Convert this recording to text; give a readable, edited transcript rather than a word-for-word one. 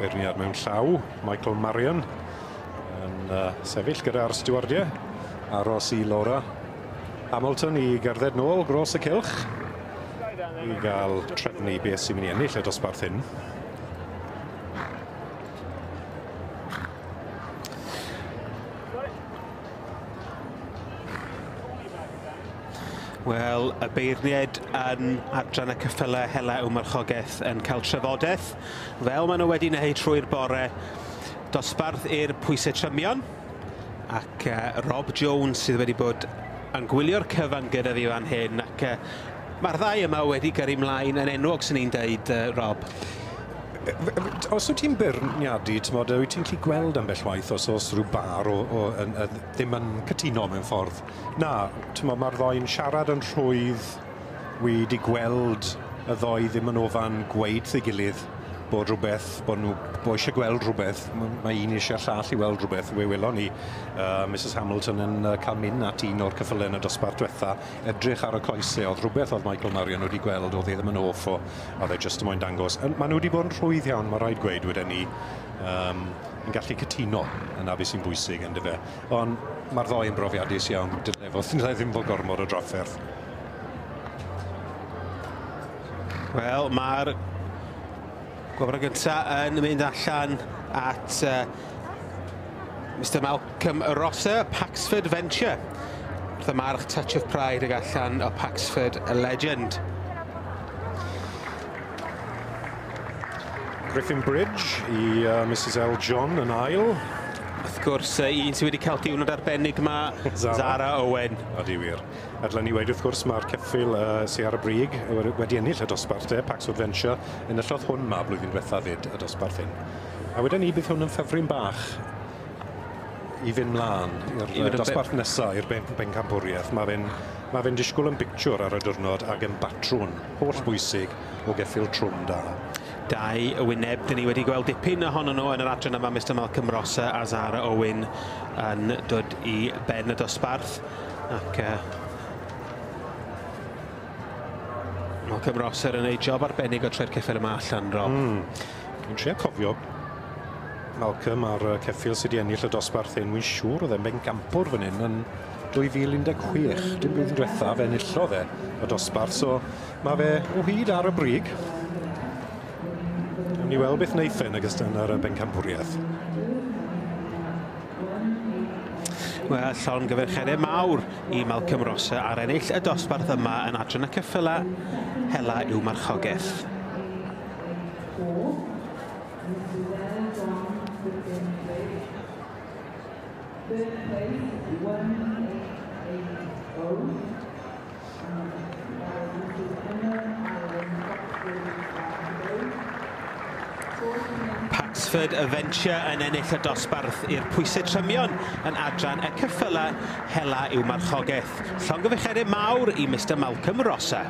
Beirniad mewn llaw, Michael Marion yn sefyll gyda'r stwardiau. Aros i Laura Hamilton i gerdded nôl gros y cylch i gael trefnu beth sy'n mynd i ennill y dosbarth hyn. Wel, y beirniad yn adran y ceffylau Hela yw Marchogaeth yn cael trafodaeth. Fel maen nhw wedi wneud trwy'r bore, dosbarth i'r pwysau trymion. Ac Rob Jones sydd wedi bod yn gwylio'r cyfan gyda fi fan hyn. Ac mae'r ddau yma wedi gyrru mlaen yn enwog sy'n ni'n deud, Rob. Os wyt ti'n beirniadu, wyt ti'n gallu gweld ambell waith os rhyw bar ddim yn cytuno mewn ffordd. Na, mae'r ddau'n siarad yn rhwydd, wedi gweld y ddau ddim yn ofan gweud ei gilydd bod rhywbeth, bod eisiau gweld rhywbeth. Mae un eisiau llall i weld rhywbeth. Fe welon ni Mrs Hamilton yn cael mynd at un o'r cyffylau yn y dosbarth diwetha, edrych ar y coesau. Oedd rhywbeth oedd Michael Marion wedi gweld, oedd ddim yn off oedd e jyst yn moyn dangos. Maen nhw wedi bod yn rhwydd iawn, mae rhaid gweud wedyn ni, yn gallu cytuno yna beth sy'n bwysig yn dyfe. Ond mae'r ddoi yn brofiadus iawn, dylai ddim bod gormod o drafferth. Wel, mae'r gwobr gyntaf yn mynd allan at Mr Malcolm Rosser, Paxford Venture. Wrth y march Touch of Pride ag allan o Paxford, a legend. Griffin Bridge i Mrs L. John yn ail. Wrth gwrs, un sydd wedi cael diwrnod arbennig yma, Zara Owen. Odi wir. A dylen ni weid wrth gwrs mae'r ceffyl sy'n ar y brig wedi ennill y dosbarth Paxford Venture. Enillodd hwn ma blwyddyn diwetha fyd y dosbarth hyn. A wedyn ni bydd hwn yn ffefryn bach i fynd mlaen i'r dosbarth nesaf, i'r bencampwriaeth. Mae fe'n disgwyl yn bictiwr ar y diwrnod ac yn batrwn holl bwysig o geffyl trwm da. Dau y wyneb, dyn ni wedi gweld dipyn ohonyn nhw yn yr adran yma, Mr Malcolm Rosser a Zara Owen yn dod i ben y dosbarth. Ac Malcolm Rosser yn ei job arbennig o tre'r ceffyl yma allan, Rob. Dwi'n trio cofio Malcolm ar ceffyl sydd wedi ennill y dosbarth hyn. Wy'n siŵr oedd e'n bencampwr fan hyn yn 2016. Dim blwyddyn diwetha, fe enillodd y dosbarth. So mae fe o hyd ar y brig. Ni weld beth wneith yn ogystal ar y bencampwriaeth. Wel, llon gyferchedau mawr i Malcolm Rosser ar ennill y dosbarth yma yn adran y ceffylau Hela yw Marchogaeth. Paxford Venture yn ennill y dosbarth i'r pwysau trymion yn adran y ceffylau Hela yw Marchogaeth. Llongyfarchiadau mawr i Mr Malcolm Rosser.